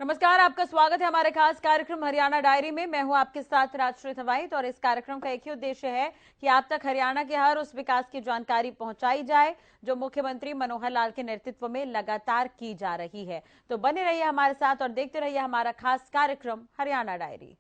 नमस्कार, आपका स्वागत है हमारे खास कार्यक्रम हरियाणा डायरी में। मैं हूं आपके साथ राजश्री थवाइट और इस कार्यक्रम का एक ही उद्देश्य है कि आप तक हरियाणा के हर उस विकास की जानकारी पहुंचाई जाए जो मुख्यमंत्री मनोहर लाल के नेतृत्व में लगातार की जा रही है। तो बने रहिए हमारे साथ और देखते रहिए हमारा खास कार्यक्रम हरियाणा डायरी।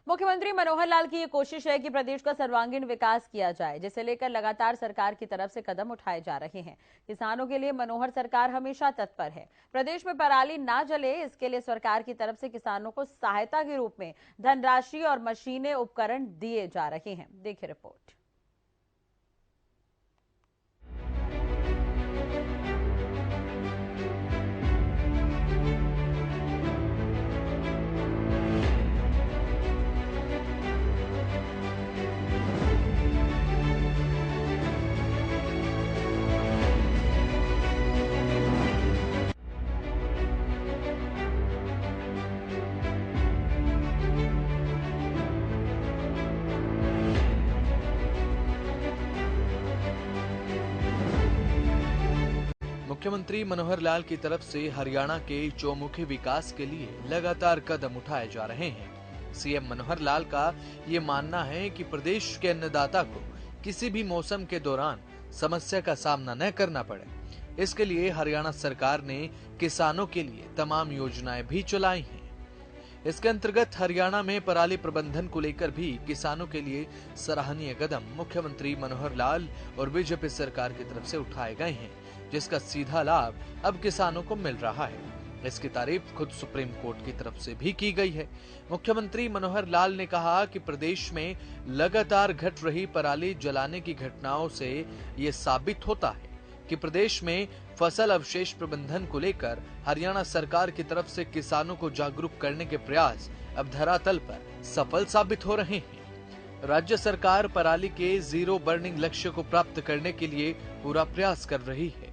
मुख्यमंत्री मनोहर लाल की ये कोशिश है कि प्रदेश का सर्वांगीण विकास किया जाए, जिसे लेकर लगातार सरकार की तरफ से कदम उठाए जा रहे हैं। किसानों के लिए मनोहर सरकार हमेशा तत्पर है। प्रदेश में पराली ना जले, इसके लिए सरकार की तरफ से किसानों को सहायता के रूप में धनराशि और मशीनें, उपकरण दिए जा रहे हैं। देखिए रिपोर्ट। मुख्यमंत्री मनोहर लाल की तरफ से हरियाणा के चौमुखी विकास के लिए लगातार कदम उठाए जा रहे हैं। सीएम मनोहर लाल का ये मानना है कि प्रदेश के अन्नदाता को किसी भी मौसम के दौरान समस्या का सामना न करना पड़े। इसके लिए हरियाणा सरकार ने किसानों के लिए तमाम योजनाएं भी चलाई हैं। इसके अंतर्गत हरियाणा में पराली प्रबंधन को लेकर भी किसानों के लिए सराहनीय कदम मुख्यमंत्री मनोहर लाल और बीजेपी सरकार की तरफ से उठाए गए हैं, जिसका सीधा लाभ अब किसानों को मिल रहा है। इसकी तारीफ खुद सुप्रीम कोर्ट की तरफ से भी की गई है। मुख्यमंत्री मनोहर लाल ने कहा कि प्रदेश में लगातार घट रही पराली जलाने की घटनाओं से ये साबित होता है कि प्रदेश में फसल अवशेष प्रबंधन को लेकर हरियाणा सरकार की तरफ से किसानों को जागरूक करने के प्रयास अब धरातल पर सफल साबित हो रहे हैं। राज्य सरकार पराली के जीरो बर्निंग लक्ष्य को प्राप्त करने के लिए पूरा प्रयास कर रही है।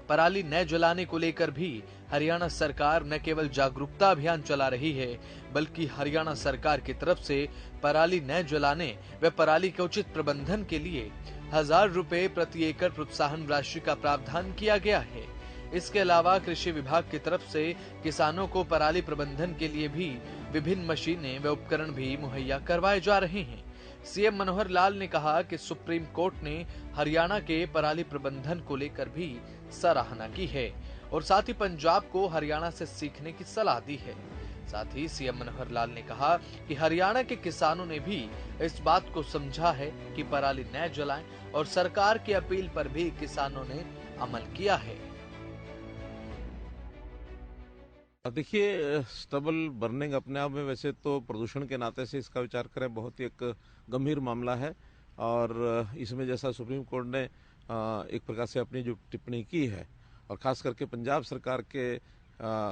पराली न जलाने को लेकर भी हरियाणा सरकार न केवल जागरूकता अभियान चला रही है, बल्कि हरियाणा सरकार की तरफ से पराली न जलाने व पराली के उचित प्रबंधन के लिए 1000 रुपए प्रति एकड़ प्रोत्साहन राशि का प्रावधान किया गया है। इसके अलावा कृषि विभाग की तरफ से किसानों को पराली प्रबंधन के लिए भी विभिन्न मशीनें व उपकरण भी मुहैया करवाए जा रहे हैं। सीएम मनोहर लाल ने कहा कि सुप्रीम कोर्ट ने हरियाणा के पराली प्रबंधन को लेकर भी सराहना की है और साथ ही पंजाब को हरियाणा से सीखने की सलाह दी है। साथ ही सीएम मनोहर लाल ने कहा कि हरियाणा के किसानों ने भी इस बात को समझा है कि पराली न जलाएं और सरकार की अपील पर भी किसानों ने अमल किया है। देखिए, स्टबल बर्निंग अपने आप में वैसे तो प्रदूषण के नाते से इसका विचार करें बहुत ही एक गंभीर मामला है और इसमें जैसा सुप्रीम कोर्ट ने एक प्रकार से अपनी जो टिप्पणी की है और खास करके पंजाब सरकार के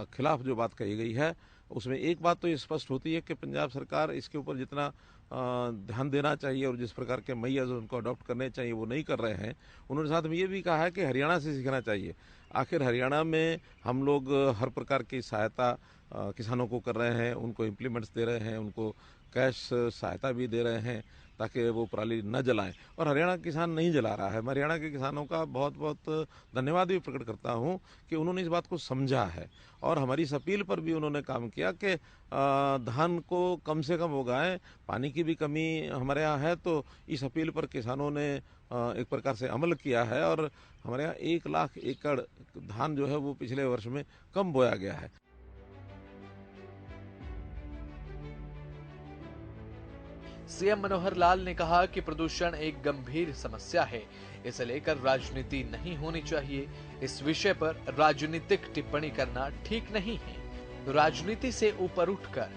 खिलाफ जो बात कही गई है, उसमें एक बात तो ये स्पष्ट होती है कि पंजाब सरकार इसके ऊपर जितना ध्यान देना चाहिए और जिस प्रकार के मेजर्स उनको अडॉप्ट करने चाहिए वो नहीं कर रहे हैं। उन्होंने साथ में ये भी कहा है कि हरियाणा से सीखना चाहिए। आखिर हरियाणा में हम लोग हर प्रकार की सहायता किसानों को कर रहे हैं, उनको इम्प्लीमेंट्स दे रहे हैं, उनको कैश सहायता भी दे रहे हैं ताकि वो पराली न जलाएं, और हरियाणा का किसान नहीं जला रहा है। मैं हरियाणा के किसानों का बहुत बहुत धन्यवाद भी प्रकट करता हूं कि उन्होंने इस बात को समझा है और हमारी इस अपील पर भी उन्होंने काम किया कि धान को कम से कम उगाएं। पानी की भी कमी हमारे यहाँ है, तो इस अपील पर किसानों ने एक प्रकार से अमल किया है और हमारे यहाँ 1 लाख एकड़ धान जो है वो पिछले वर्ष में कम बोया गया है। सीएम मनोहर लाल ने कहा कि प्रदूषण एक गंभीर समस्या है, इसे लेकर राजनीति नहीं होनी चाहिए। इस विषय पर राजनीतिक टिप्पणी करना ठीक नहीं है। राजनीति से ऊपर उठकर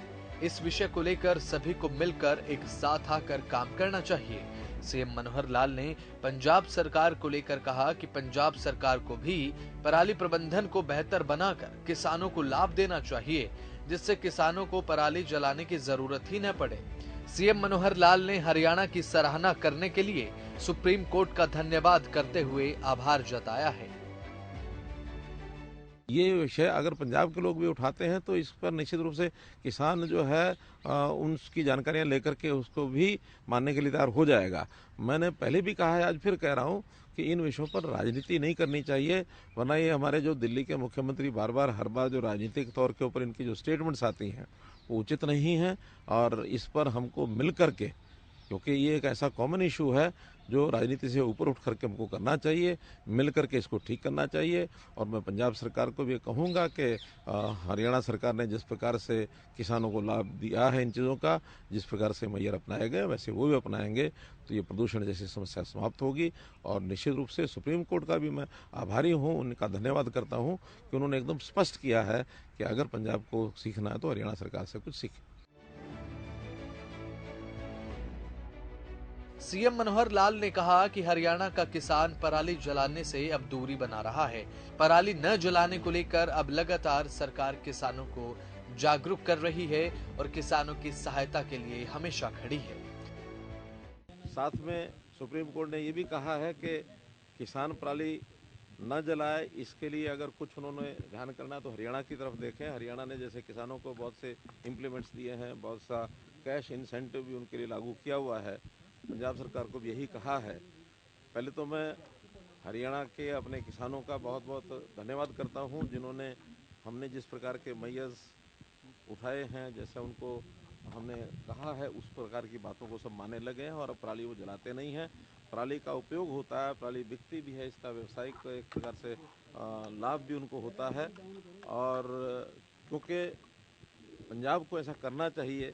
इस विषय को लेकर सभी को मिलकर एक साथ आकर काम करना चाहिए। सीएम मनोहर लाल ने पंजाब सरकार को लेकर कहा कि पंजाब सरकार को भी पराली प्रबंधन को बेहतर बनाकर किसानों को लाभ देना चाहिए, जिससे किसानों को पराली जलाने की जरूरत ही न पड़े। सीएम मनोहर लाल ने हरियाणा की सराहना करने के लिए सुप्रीम कोर्ट का धन्यवाद करते हुए आभार जताया है। ये विषय अगर पंजाब के लोग भी उठाते हैं तो इस पर निश्चित रूप से किसान जो है उसकी जानकारियां लेकर के उसको भी मानने के लिए तैयार हो जाएगा। मैंने पहले भी कहा है, आज फिर कह रहा हूं कि इन विषयों पर राजनीति नहीं करनी चाहिए, वरना ये हमारे जो दिल्ली के मुख्यमंत्री बार बार हर बार जो राजनीतिक तौर के ऊपर इनकी जो स्टेटमेंट्स आती हैं वो उचित नहीं है। और इस पर हमको मिल करके, क्योंकि ये एक ऐसा कॉमन इशू है जो राजनीति से ऊपर उठ करके हमको करना चाहिए, मिल करके इसको ठीक करना चाहिए। और मैं पंजाब सरकार को भी कहूँगा कि हरियाणा सरकार ने जिस प्रकार से किसानों को लाभ दिया है इन चीज़ों का, जिस प्रकार से मैयर अपनाए गए वैसे वो भी अपनाएंगे तो ये प्रदूषण जैसी समस्या समाप्त होगी। और निश्चित रूप से सुप्रीम कोर्ट का भी मैं आभारी हूँ, उनका धन्यवाद करता हूँ कि उन्होंने एकदम स्पष्ट किया है कि अगर पंजाब को सीखना है तो हरियाणा सरकार से कुछ सीखे। सीएम मनोहर लाल ने कहा कि हरियाणा का किसान पराली जलाने से अब दूरी बना रहा है। पराली न जलाने को लेकर अब लगातार सरकार किसानों को जागरूक कर रही है और किसानों की सहायता के लिए हमेशा खड़ी है। साथ में सुप्रीम कोर्ट ने ये भी कहा है कि किसान पराली न जलाए, इसके लिए अगर कुछ उन्होंने ध्यान करना है तो हरियाणा की तरफ देखें। हरियाणा ने जैसे किसानों को बहुत से इम्प्लीमेंट्स दिए हैं, बहुत सा कैश इंसेंटिव भी उनके लिए लागू किया हुआ है। पंजाब सरकार को भी यही कहा है। पहले तो मैं हरियाणा के अपने किसानों का बहुत बहुत धन्यवाद करता हूं, जिन्होंने हमने जिस प्रकार के मैयर्स उठाए हैं, जैसे उनको हमने कहा है उस प्रकार की बातों को सब मानने लगे हैं और अब पराली वो जलाते नहीं हैं। पराली का उपयोग होता है, पराली बिकती भी है, इसका व्यवसायिक एक प्रकार से लाभ भी उनको होता है। और क्योंकि पंजाब को ऐसा करना चाहिए,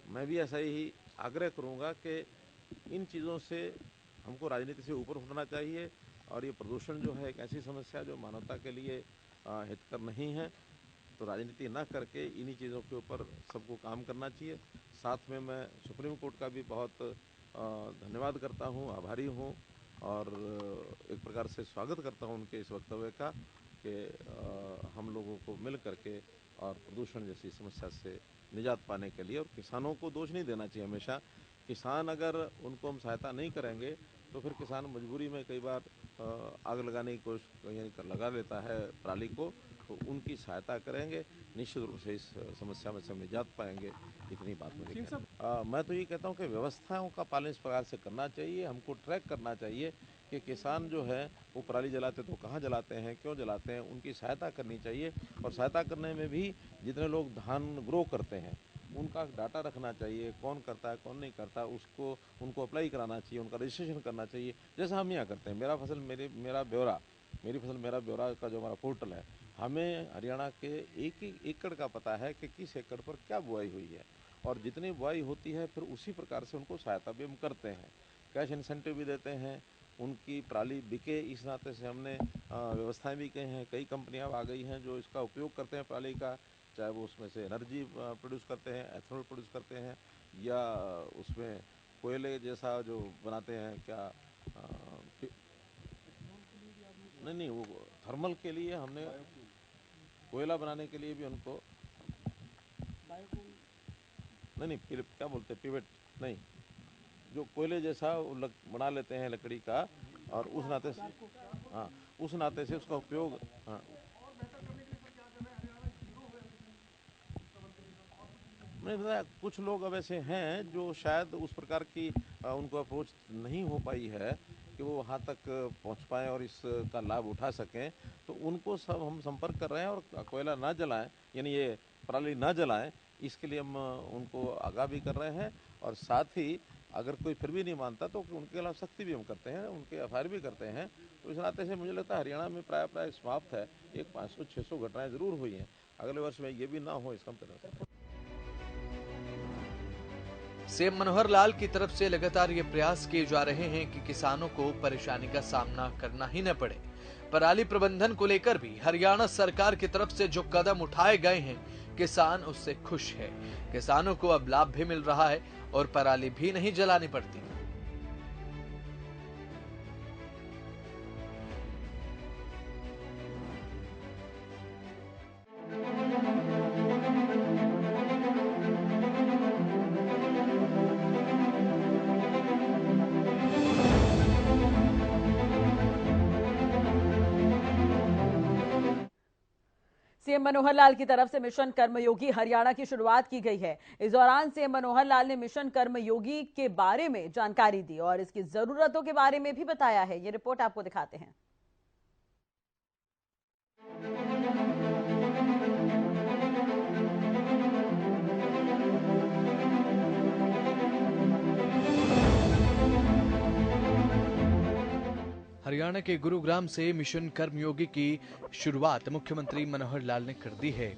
मैं भी ऐसा ही आग्रह करूंगा कि इन चीज़ों से हमको राजनीति से ऊपर उठना चाहिए। और ये प्रदूषण जो है एक ऐसी समस्या जो मानवता के लिए हितकर नहीं है, तो राजनीति ना करके इन्हीं चीज़ों के ऊपर सबको काम करना चाहिए। साथ में मैं सुप्रीम कोर्ट का भी बहुत धन्यवाद करता हूँ, आभारी हूँ और एक प्रकार से स्वागत करता हूँ उनके इस वक्तव्य का कि हम लोगों को मिल करके और प्रदूषण जैसी समस्या से निजात पाने के लिए, और किसानों को दोष नहीं देना चाहिए हमेशा। किसान अगर उनको हम सहायता नहीं करेंगे तो फिर किसान मजबूरी में कई बार आग लगाने की कोशिश कहीं लगा लेता है पराली को, तो उनकी सहायता करेंगे, निश्चित रूप से इस समस्या में से हम निजात पाएंगे। इतनी बात मुझे मैं तो ये कहता हूँ कि व्यवस्थाओं का पालन इस प्रकार से करना चाहिए। हमको ट्रैक करना चाहिए कि किसान जो है वो पराली जलाते तो कहाँ जलाते हैं, क्यों जलाते हैं, उनकी सहायता करनी चाहिए। और सहायता करने में भी जितने लोग धान ग्रो करते हैं उनका डाटा रखना चाहिए, कौन करता है कौन नहीं करता, उसको उनको अप्लाई कराना चाहिए, उनका रजिस्ट्रेशन करना चाहिए, जैसा हम यहाँ करते हैं। मेरी फसल मेरा ब्यौरा का जो हमारा पोर्टल है, हमें हरियाणा के एक एक एकड़ का पता है कि किस एकड़ पर क्या बुआई हुई है, और जितनी बुआई होती है फिर उसी प्रकार से उनको सहायता भी हम करते हैं, कैश इंसेंटिव भी देते हैं, उनकी पराली बिके इस नाते से हमने व्यवस्थाएं भी की हैं। कई कंपनियां आ गई हैं जो इसका उपयोग करते हैं पराली का, चाहे वो उसमें से एनर्जी प्रोड्यूस करते हैं, एथेनॉल प्रोड्यूस करते हैं, या उसमें कोयले जैसा जो बनाते हैं, क्या नहीं वो थर्मल के लिए हमने कोयला बनाने के लिए भी उनको नहीं क्या बोलते हैं, पिवेट नहीं, जो कोयले जैसा बना लेते हैं लकड़ी का, और उस नाते से हाँ उस नाते से उसका उपयोग हाँ नहीं बताया। कुछ लोग अब ऐसे हैं जो शायद उस प्रकार की उनको अप्रोच नहीं हो पाई है कि वो वहाँ तक पहुँच पाएँ और इसका लाभ उठा सकें, तो उनको सब हम संपर्क कर रहे हैं। और कोयला ना जलाएं, यानी ये पराली ना जलाएं, इसके लिए हम उनको आगाह भी कर रहे हैं। और साथ ही अगर कोई फिर भी नहीं मानता तो उनके खिलाफ सख्ती भी हम करते हैं, उनके एफआईआर भी करते हैं। तो इस नाते से मुझे लगता है हरियाणा में प्राय समाप्त है। एक 500-600 घटनाएं ज़रूर हुई हैं, अगले वर्ष में ये भी ना हो इसका हम प्रयास करें। सीएम मनोहर लाल की तरफ से लगातार ये प्रयास किए जा रहे हैं कि किसानों को परेशानी का सामना करना ही न पड़े। पराली प्रबंधन को लेकर भी हरियाणा सरकार की तरफ से जो कदम उठाए गए हैं, किसान उससे खुश है। किसानों को अब लाभ भी मिल रहा है और पराली भी नहीं जलानी पड़ती। सीएम मनोहर लाल की तरफ से मिशन कर्मयोगी हरियाणा की शुरुआत की गई है। इस दौरान सीएम मनोहर लाल ने मिशन कर्मयोगी के बारे में जानकारी दी और इसकी जरूरतों के बारे में भी बताया है। ये रिपोर्ट आपको दिखाते हैं। हरियाणा के गुरुग्राम से मिशन कर्मयोगी की शुरुआत मुख्यमंत्री मनोहर लाल ने कर दी है।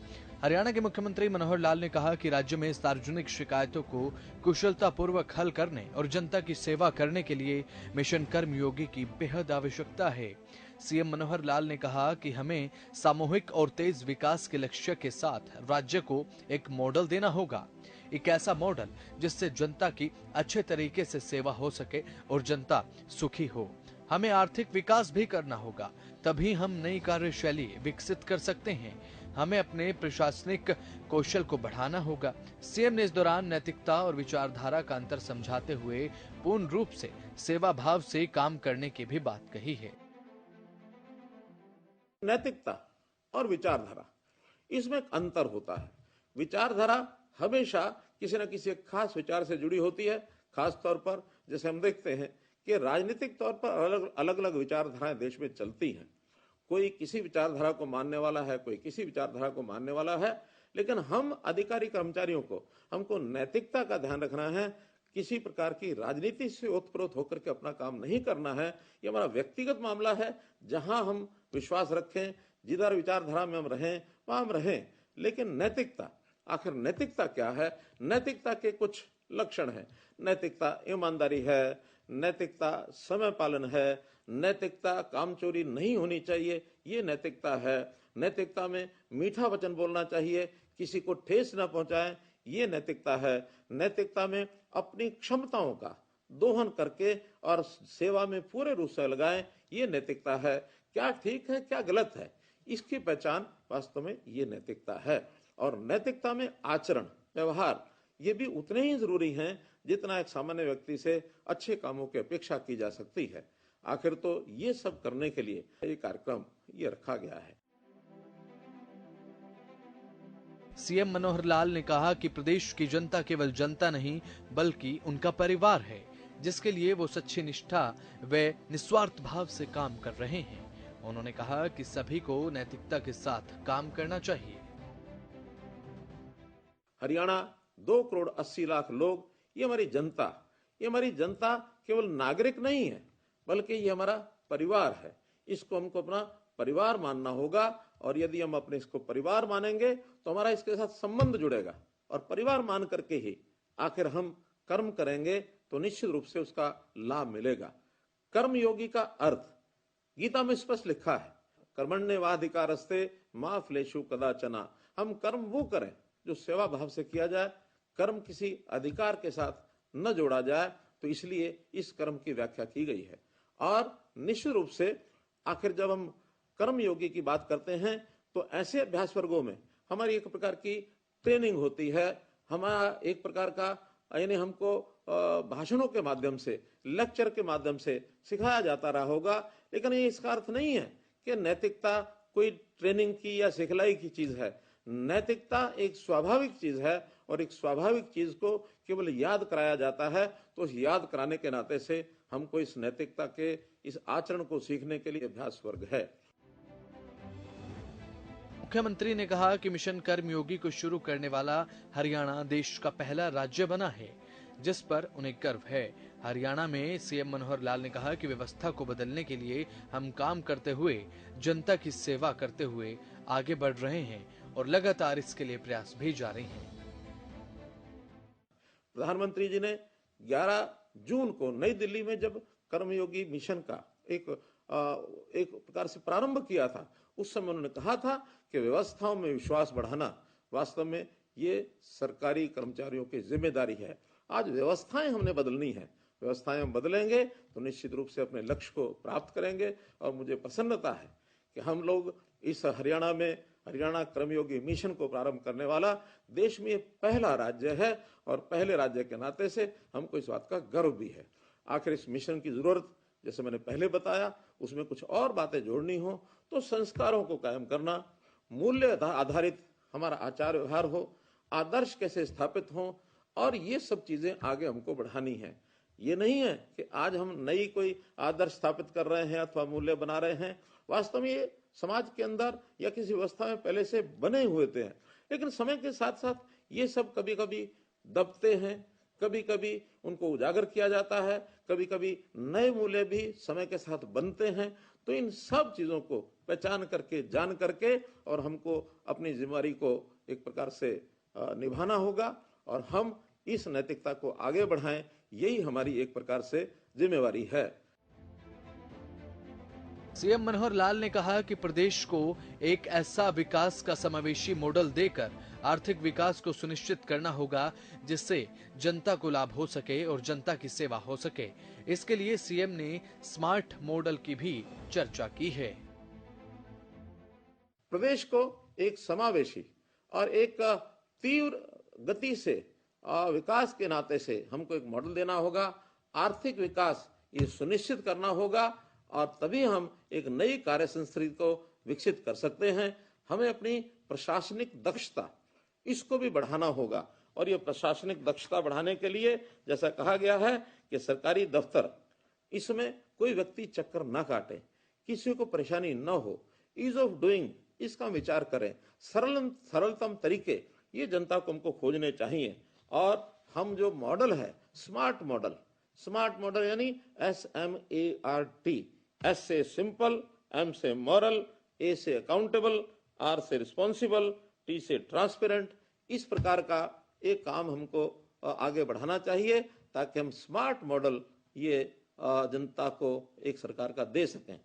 हरियाणा के मुख्यमंत्री मनोहर लाल ने कहा कि राज्य में सार्वजनिक शिकायतों को कुशलतापूर्वक हल करने और जनता की सेवा करने के लिए मिशन कर्मयोगी की बेहद आवश्यकता है। सीएम मनोहर लाल ने कहा कि हमें सामूहिक और तेज विकास के लक्ष्य के साथ राज्य को एक मॉडल देना होगा, एक ऐसा मॉडल जिससे जनता की अच्छे तरीके से सेवा हो सके और जनता सुखी हो। हमें आर्थिक विकास भी करना होगा, तभी हम नई कार्यशैली विकसित कर सकते हैं। हमें अपने प्रशासनिक कौशल को बढ़ाना होगा। सीएम ने इस दौरान नैतिकता और विचारधारा का अंतर समझाते हुए पूर्ण रूप से सेवा भाव से काम करने की भी बात कही है। नैतिकता और विचारधारा, इसमें एक अंतर होता है। विचारधारा हमेशा किसी न किसी एक खास विचार से जुड़ी होती है। खास तौर पर जैसे हम देखते हैं कि राजनीतिक तौर पर अलग अलग विचारधाराएं देश में चलती हैं। कोई किसी विचारधारा को मानने वाला है, कोई किसी विचारधारा को मानने वाला है, लेकिन हम अधिकारी कर्मचारियों को हमको नैतिकता का ध्यान रखना है। किसी प्रकार की राजनीति से ओतप्रोत होकर के अपना काम नहीं करना है। ये हमारा व्यक्तिगत मामला है। जहां हम विश्वास रखें, जिधर विचारधारा में हम रहें वहां हम रहें, लेकिन नैतिकता, आखिर नैतिकता क्या है? नैतिकता के कुछ लक्षण है। नैतिकता ईमानदारी है, नैतिकता समय पालन है, नैतिकता कामचोरी नहीं होनी चाहिए, ये नैतिकता है। नैतिकता में मीठा वचन बोलना चाहिए, किसी को ठेस न पहुंचाएं, ये नैतिकता है। नैतिकता में अपनी क्षमताओं का दोहन करके और सेवा में पूरे रूप से लगाएं, ये नैतिकता है। क्या ठीक है, क्या गलत है, इसकी पहचान वास्तव में ये नैतिकता है। और नैतिकता में आचरण, व्यवहार, ये भी उतने ही जरूरी हैं जितना एक सामान्य व्यक्ति से अच्छे कामों की अपेक्षा की जा सकती है। आखिर तो ये सब करने के लिए ये कार्यक्रम ये रखा गया है। सीएम मनोहर लाल ने कहा कि प्रदेश की जनता केवल जनता नहीं बल्कि उनका परिवार है, जिसके लिए वो सच्ची निष्ठा व निस्वार्थ भाव से काम कर रहे हैं। उन्होंने कहा कि सभी को नैतिकता के साथ काम करना चाहिए। हरियाणा 2,80,00,000 लोग, ये हमारी जनता केवल नागरिक नहीं है बल्कि ये हमारा परिवार है। इसको हमको अपना परिवार मानना होगा और यदि हम अपने इसको परिवार मानेंगे तो हमारा इसके साथ संबंध जुड़ेगा और परिवार मान करके ही आखिर हम कर्म करेंगे तो निश्चित रूप से उसका लाभ मिलेगा। कर्मयोगी का अर्थ गीता में स्पष्ट लिखा है, कर्मण्येवाधिकारस्ते मा फलेषु कदाचन। हम कर्म वो करें जो सेवा भाव से किया जाए, कर्म किसी अधिकार के साथ न जोड़ा जाए, तो इसलिए इस कर्म की व्याख्या की गई है। और निश्चित रूप से आखिर जब हम कर्मयोगी की बात करते हैं तो ऐसे अभ्यास वर्गों में हमारी एक प्रकार की ट्रेनिंग होती है। हमारा एक प्रकार का यानी हमको भाषणों के माध्यम से, लेक्चर के माध्यम से सिखाया जाता रहा होगा, लेकिन ये इसका अर्थ नहीं है कि नैतिकता कोई ट्रेनिंग की या सिखलाई की चीज है। नैतिकता एक स्वाभाविक चीज है और एक स्वाभाविक चीज को केवल याद कराया जाता है, तो उस याद कराने के नाते से हमको इस नैतिकता के इस आचरण को सीखने के लिए अभ्यास वर्ग है। मुख्यमंत्री ने कहा कि मिशन कर्मयोगी को शुरू करने वाला हरियाणा देश का पहला राज्य बना है, जिस पर उन्हें गर्व है। हरियाणा में सीएम मनोहर लाल ने कहा कि व्यवस्था को बदलने के लिए हम काम करते हुए, जनता की सेवा करते हुए आगे बढ़ रहे हैं और लगातार इसके लिए प्रयास भी जारी हैं। प्रधानमंत्री जी ने 11 जून को नई दिल्ली में जब कर्मयोगी मिशन का एक प्रकार से प्रारंभ किया था, उस समय उन्होंने कहा था कि व्यवस्थाओं में विश्वास बढ़ाना वास्तव में ये सरकारी कर्मचारियों की जिम्मेदारी है। आज व्यवस्थाएं हमने बदलनी है। व्यवस्थाएं हम बदलेंगे तो निश्चित रूप से अपने लक्ष्य को प्राप्त करेंगे। और मुझे प्रसन्नता है कि हम लोग इस हरियाणा में हरियाणा कर्मयोगी मिशन को प्रारंभ करने वाला देश में पहला राज्य है और पहले राज्य के नाते से हमको इस बात का गर्व भी है। आखिर इस मिशन की जरूरत, जैसे मैंने पहले बताया, उसमें कुछ और बातें जोड़नी हो तो संस्कारों को कायम करना, मूल्य आधारित हमारा आचार व्यवहार हो, आदर्श कैसे स्थापित हों, और ये सब चीजें आगे हमको बढ़ानी है। ये नहीं है कि आज हम नई कोई आदर्श स्थापित कर रहे हैं अथवा मूल्य बना रहे हैं। वास्तव में ये समाज के अंदर या किसी व्यवस्था में पहले से बने हुए थे, लेकिन समय के साथ साथ ये सब कभी कभी दबते हैं, कभी कभी उनको उजागर किया जाता है, कभी कभी नए मूल्य भी समय के साथ बनते हैं। तो इन सब चीजों को पहचान करके, जान करके, और हमको अपनी जिम्मेदारी को एक प्रकार से निभाना होगा, और हम इस नैतिकता को आगे बढ़ाएं, यही हमारी एक प्रकार से जिम्मेवारी है। सीएम मनोहर लाल ने कहा कि प्रदेश को एक ऐसा विकास का समावेशी मॉडल देकर आर्थिक विकास को सुनिश्चित करना होगा जिससे जनता को लाभ हो सके और जनता की सेवा हो सके। इसके लिए सीएम ने स्मार्ट मॉडल की भी चर्चा की है। प्रदेश को एक समावेशी और एक तीव्र गति से विकास के नाते से हमको एक मॉडल देना होगा। आर्थिक विकास ये सुनिश्चित करना होगा, और तभी हम एक नई कार्य संस्कृति को विकसित कर सकते हैं। हमें अपनी प्रशासनिक दक्षता इसको भी बढ़ाना होगा, और ये प्रशासनिक दक्षता बढ़ाने के लिए जैसा कहा गया है कि सरकारी दफ्तर, इसमें कोई व्यक्ति चक्कर ना काटे, किसी को परेशानी न हो, ईज ऑफ डूइंग इसका विचार करें, सरलतम तरीके ये जनता को हमको खोजने चाहिए। और हम जो मॉडल है स्मार्ट मॉडल यानी SMART, S से सिंपल, M से मॉरल, A से अकाउंटेबल, R से रिस्पॉन्सिबल, T से ट्रांसपेरेंट, इस प्रकार का एक काम हमको आगे बढ़ाना चाहिए ताकि हम स्मार्ट मॉडल ये जनता को एक सरकार का दे सकें।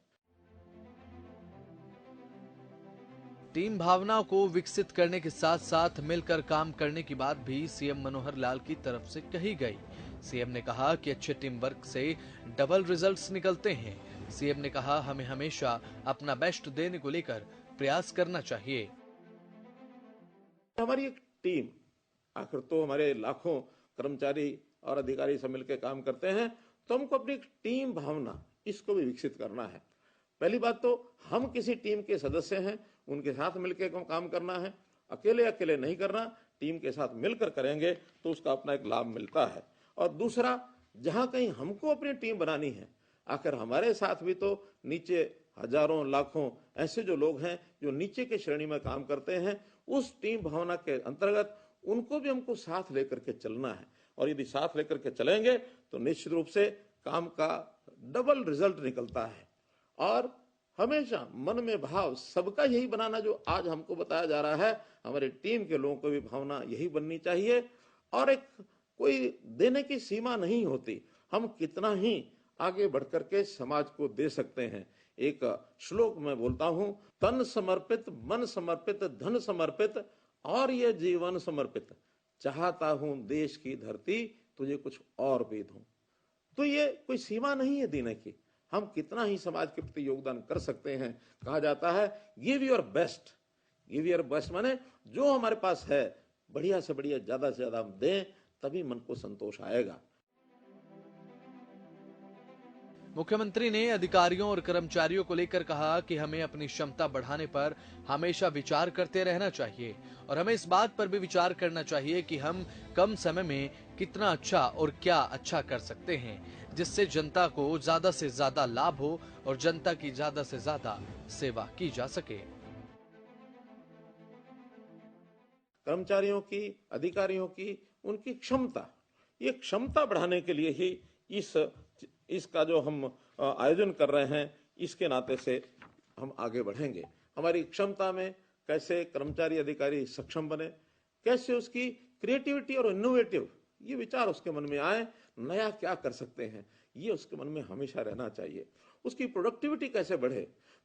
टीम भावना को विकसित करने के साथ साथ मिलकर काम करने की बात भी सीएम मनोहर लाल की तरफ से कही गई। सीएम ने कहा कि अच्छे टीम वर्क से डबल रिजल्ट्स निकलते हैं। सीएम ने कहा हमें हमेशा अपना बेस्ट देने को लेकर प्रयास करना चाहिए। हमारी एक टीम, आखिर तो हमारे लाखों कर्मचारी और अधिकारी सब मिलकर काम करते हैं, तो हमको अपनी टीम भावना इसको भी विकसित करना है। पहली बात तो हम किसी टीम के सदस्य हैं, उनके साथ मिलकर काम करना है, अकेले नहीं करना, टीम के साथ मिलकर करेंगे तो उसका अपना एक लाभ मिलता है। और दूसरा, जहां कहीं हमको अपनी टीम बनानी है, आखिर हमारे साथ भी तो नीचे हजारों लाखों ऐसे जो लोग हैं जो नीचे के श्रेणी में काम करते हैं, उस टीम भावना के अंतर्गत उनको भी हमको साथ लेकर के चलना है। और यदि साथ लेकर के चलेंगे तो निश्चित रूप से काम का डबल रिजल्ट निकलता है। और हमेशा मन में भाव सबका यही बनाना जो आज हमको बताया जा रहा है, हमारे टीम के लोगों को भी भावना यही बननी चाहिए। और एक कोई देने की सीमा नहीं होती, हम कितना ही आगे बढ़कर के समाज को दे सकते हैं। एक श्लोक में बोलता हूं, तन समर्पित, मन समर्पित, धन समर्पित और ये जीवन समर्पित, चाहता हूं देश की धरती तुझे कुछ और भी दूं। तो ये कोई सीमा नहीं है देने की, हम कितना ही समाज के प्रति योगदान कर सकते हैं। कहा जाता है give your best, give your best माने जो हमारे पास है बढ़िया से बढ़िया, ज्यादा से ज्यादा हम दें, तभी मन को संतोष आएगा। मुख्यमंत्री ने अधिकारियों और कर्मचारियों को लेकर कहा कि हमें अपनी क्षमता बढ़ाने पर हमेशा विचार करते रहना चाहिए और हमें इस बात पर भी विचार करना चाहिए कि हम कम समय में कितना अच्छा और क्या अच्छा कर सकते हैं, जिससे जनता को ज्यादा से ज्यादा लाभ हो और जनता की ज्यादा से ज्यादा सेवा की जा सके। कर्मचारियों की, अधिकारियों की उनकी क्षमता, ये क्षमता बढ़ाने के लिए ही इसका जो हम आयोजन कर रहे हैं, इसके नाते से हम आगे बढ़ेंगे। हमारी क्षमता में कैसे कर्मचारी अधिकारी सक्षम बने, कैसे उसकी क्रिएटिविटी और इनोवेटिव ये विचार उसके मन में आए, नया क्या कर सकते हैं ये उसके मन में हमेशा रहना चाहिए। उसकी प्रोडक्टिविटी कैसे बढ़े,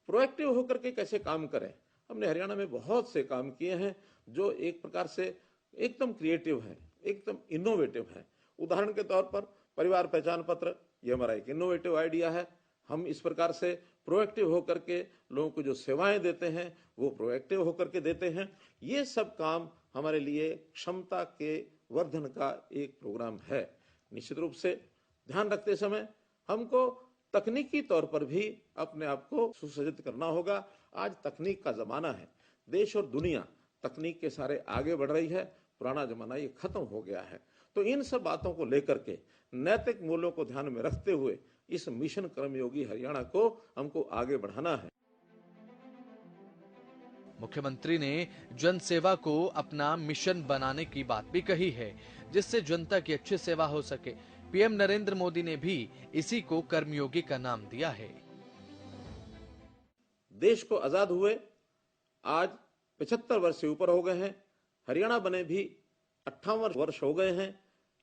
प्रोएक्टिव होकर के कैसे काम करें। हमने हरियाणा में बहुत से काम किए हैं जो एक प्रकार से एकदम क्रिएटिव हैं, एकदम इनोवेटिव हैं। उदाहरण के तौर पर परिवार पहचान पत्र, ये हमारा एक इनोवेटिव आइडिया है। हम इस प्रकार से प्रोएक्टिव होकर के लोगों को जो सेवाएं देते हैं वो प्रोएक्टिव होकर के देते हैं। ये सब काम हमारे लिए क्षमता के वर्धन का एक प्रोग्राम है। निश्चित रूप से ध्यान रखते समय हमको तकनीकी तौर पर भी अपने आप को सुसज्जित करना होगा। आज तकनीक का जमाना है, देश और दुनिया तकनीक के सारे आगे बढ़ रही है, पुराना जमाना ये खत्म हो गया है। तो इन सब बातों को लेकर के नैतिक मूल्यों को ध्यान में रखते हुए इस मिशन कर्मयोगी हरियाणा को हमको आगे बढ़ाना है। मुख्यमंत्री ने जन सेवा को अपना मिशन बनाने की बात भी कही है, जिससे जनता की अच्छी सेवा हो सके। पीएम नरेंद्र मोदी ने भी इसी को कर्मयोगी का नाम दिया है। देश को आजाद हुए आज 75 वर्ष से ऊपर हो गए हैं, हरियाणा बने भी 58 वर्ष हो गए हैं।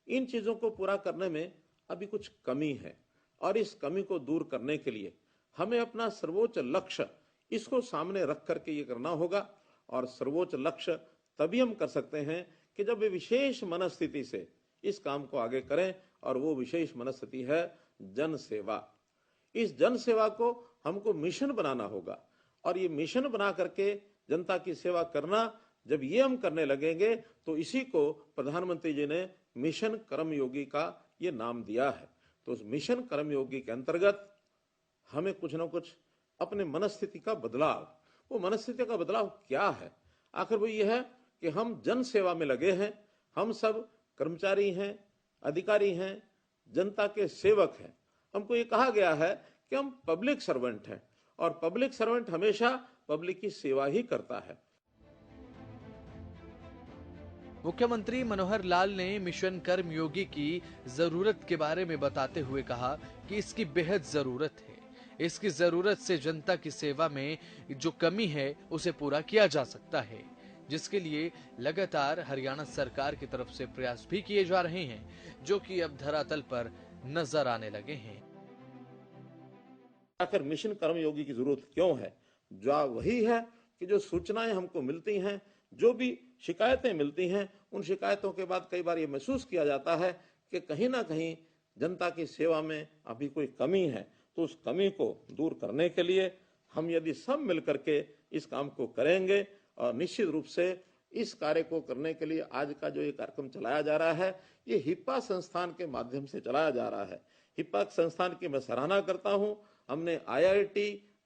इन चीजों को पूरा करने में अभी कुछ कमी है और इस कमी को दूर करने के लिए हमें अपना सर्वोच्च लक्ष्य इसको सामने रख करके ये करना होगा। और सर्वोच्च लक्ष्य तभी हम कर सकते हैं कि जब वे विशेष मनस्थिति से इस काम को आगे करें, और वो विशेष मनस्थिति है जन सेवा। इस जन सेवा को हमको मिशन बनाना होगा और ये मिशन बना करके जनता की सेवा करना जब ये हम करने लगेंगे तो इसी को प्रधानमंत्री जी ने मिशन कर्मयोगी का ये नाम दिया है। तो उस मिशन कर्मयोगी के अंतर्गत हमें कुछ ना कुछ अपने मनस्थिति का बदलाव, वो मनस्थिति का बदलाव क्या है? आखिर वो ये है कि हम जन सेवा में लगे हैं, हम सब कर्मचारी हैं, अधिकारी हैं, जनता के सेवक हैं। हमको ये कहा गया है कि हम पब्लिक सर्वेंट हैं और पब्लिक सर्वेंट हमेशा पब्लिक की सेवा ही करता है। मुख्यमंत्री मनोहर लाल ने मिशन कर्मयोगी की जरूरत के बारे में बताते हुए कहा कि इसकी बेहद जरूरत है। इसकी जरूरत से जनता की सेवा में जो कमी है उसे पूरा किया जा सकता है, जिसके लिए लगातार हरियाणा सरकार की तरफ से प्रयास भी किए जा रहे हैं, जो कि अब धरातल पर नजर आने लगे हैं। आखिर मिशन कर्मयोगी की जरूरत क्यों है? जो वही है कि जो सूचनाएं हमको मिलती हैं, जो भी शिकायतें मिलती हैं, उन शिकायतों के बाद कई बार ये महसूस किया जाता है कि कहीं ना कहीं जनता की सेवा में अभी कोई कमी है। तो उस कमी को दूर करने के लिए हम यदि सब मिलकर के इस काम को करेंगे, और निश्चित रूप से इस कार्य को करने के लिए आज का जो ये कार्यक्रम चलाया जा रहा है, ये हिप्पा संस्थान के माध्यम से चलाया जा रहा है। हिप्पा संस्थान की मैं सराहना करता हूं। हमने IIT,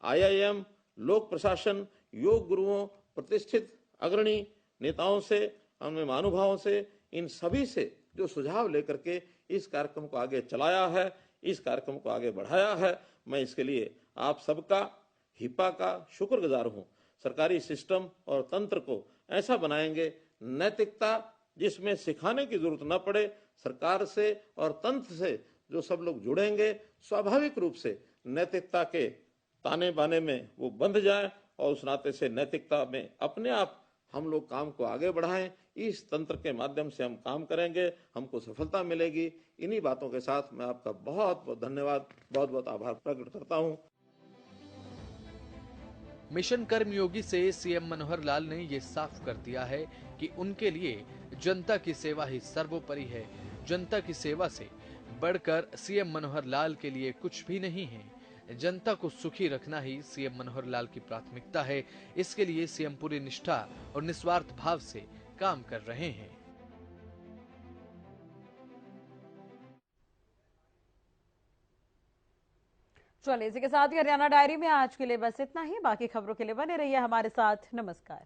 IIM, लोक प्रशासन, योग गुरुओं, प्रतिष्ठित अग्रणी नेताओं से, हमने महानुभावों से, इन सभी से जो सुझाव लेकर के इस कार्यक्रम को आगे चलाया है, इस कार्यक्रम को आगे बढ़ाया है। मैं इसके लिए आप सबका, हिप्पा का शुक्रगुजार हूं। सरकारी सिस्टम और तंत्र को ऐसा बनाएंगे, नैतिकता जिसमें सिखाने की जरूरत न पड़े, सरकार से और तंत्र से जो सब लोग जुड़ेंगे, स्वाभाविक रूप से नैतिकता के ताने बाने में वो बंध जाए और उस नाते से नैतिकता में अपने आप हम लोग काम को आगे बढ़ाएं। इस तंत्र के माध्यम से हम काम करेंगे, हमको सफलता मिलेगी। इन्हीं बातों के साथ मैं आपका बहुत बहुत धन्यवाद, बहुत बहुत आभार प्रकट करता हूं। मिशन कर्मयोगी से सीएम मनोहर लाल ने ये साफ कर दिया है कि उनके लिए जनता की सेवा ही सर्वोपरि है। जनता की सेवा से बढ़कर सीएम मनोहर लाल के लिए कुछ भी नहीं है। जनता को सुखी रखना ही सीएम मनोहर लाल की प्राथमिकता है। इसके लिए सीएम पूरी निष्ठा और निस्वार्थ भाव से काम कर रहे हैं। चलिए, इसी के साथ ही हरियाणा डायरी में आज के लिए बस इतना ही। बाकी खबरों के लिए बने रहिए हमारे साथ। नमस्कार।